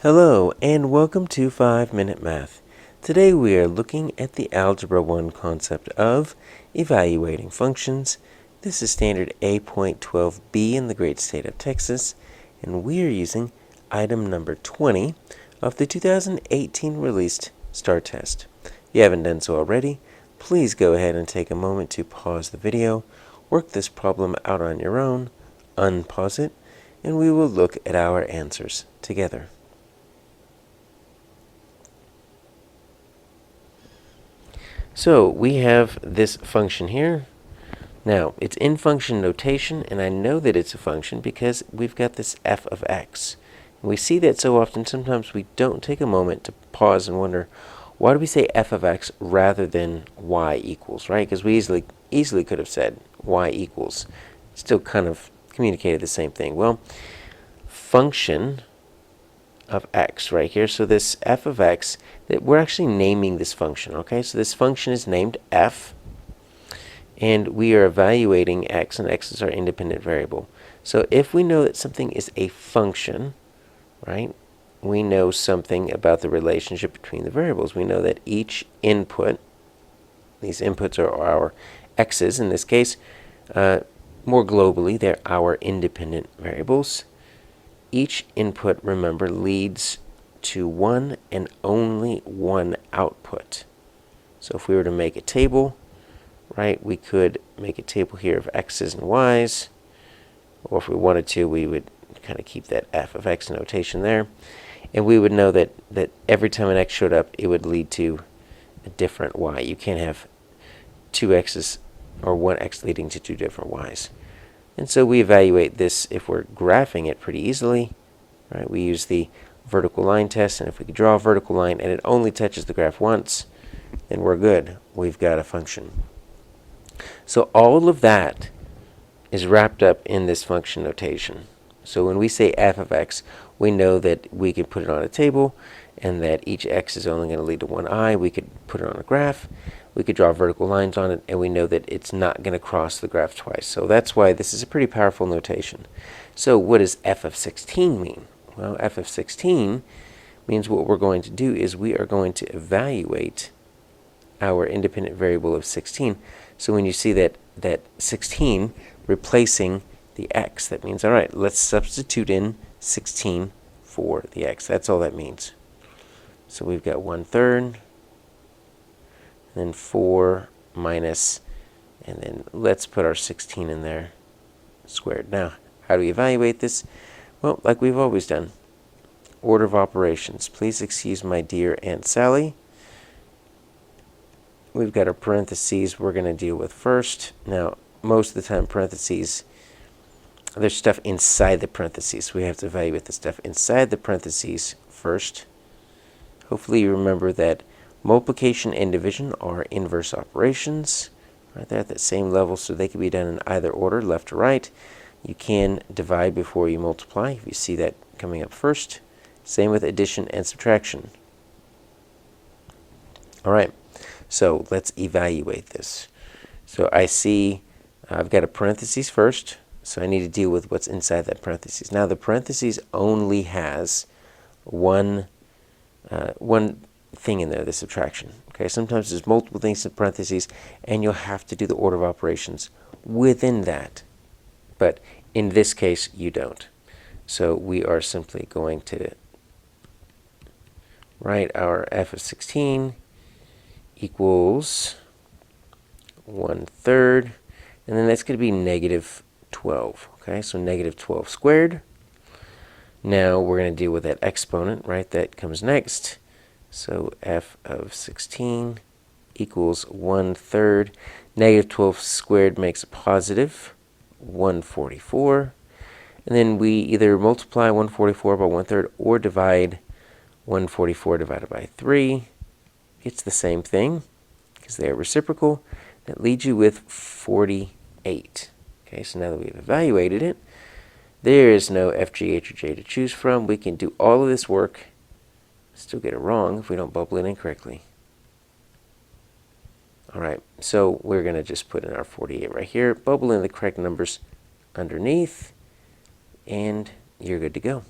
Hello and welcome to 5-Minute Math. Today we are looking at the Algebra 1 concept of evaluating functions. This is standard A.12B in the great state of Texas, and we are using item number 20 of the 2018 released STAAR test. If you haven't done so already, please go ahead and take a moment to pause the video, work this problem out on your own, unpause it, and we will look at our answers together. So we have this function here. Now, it's in function notation, and I know that it's a function because we've got this f of x. And we see that so often, sometimes we don't take a moment to pause and wonder, why do we say f of x rather than y equals, right? Because we easily could have said y equals. Still kind of communicated the same thing. Well, function of x right here. So this f of x, that we're actually naming this function, okay? So this function is named f, and we are evaluating x, and x is our independent variable. So if we know that something is a function, right, we know something about the relationship between the variables. We know that each input, these inputs are our x's in this case, more globally, they're our independent variables. Each input, remember, leads to one and only one output. So if we were to make a table, right, we could make a table here of x's and y's, or if we wanted to, we would kind of keep that f of x notation there, and we would know that every time an x showed up, it would lead to a different y. You can't have two x's or one x leading to two different y's. And so we evaluate this if we're graphing it pretty easily, right? We use the vertical line test, and if we can draw a vertical line and it only touches the graph once, then we're good. We've got a function. So all of that is wrapped up in this function notation. So when we say f of x, we know that we can put it on a table and that each x is only going to lead to one I. We could put it on a graph. We could draw vertical lines on it, and we know that it's not going to cross the graph twice. So that's why this is a pretty powerful notation. So what does f of 16 mean? Well, f of 16 means what we're going to do is we are going to evaluate our independent variable of 16. So when you see that 16 replacing the x, that means, all right, let's substitute in 16 for the x. That's all that means. So we've got 1/3, then 4 minus, and then let's put our 16 in there, squared. Now, how do we evaluate this? Well, like we've always done, order of operations. Please excuse my dear Aunt Sally. We've got our parentheses we're going to deal with first. Now, most of the time, parentheses, there's stuff inside the parentheses. We have to evaluate the stuff inside the parentheses first. Hopefully you remember that multiplication and division are inverse operations, right there at that same level, so they can be done in either order, left to right. You can divide before you multiply, if you see that coming up first. Same with addition and subtraction. All right, so let's evaluate this. So I see I've got a parentheses first, so I need to deal with what's inside that parentheses. Now the parentheses only has one thing in there, the subtraction. Okay, sometimes there's multiple things in parentheses, and you'll have to do the order of operations within that. But in this case, you don't. So we are simply going to write our f of 16 equals 1/3, and then that's going to be -12. Okay, so -12 squared. Now we're going to deal with that exponent, right? That comes next. So f of 16 equals 1/3. -12 squared makes a positive 144. And then we either multiply 144 by 1/3 or divide 144 divided by 3. It's the same thing because they are reciprocal. That leaves you with 48. Okay, so now that we've evaluated it, there is no f, g, h, or j to choose from. We can do all of this work, still get it wrong if we don't bubble it in correctly. All right, so we're going to just put in our 48 right here, bubble in the correct numbers underneath, and you're good to go.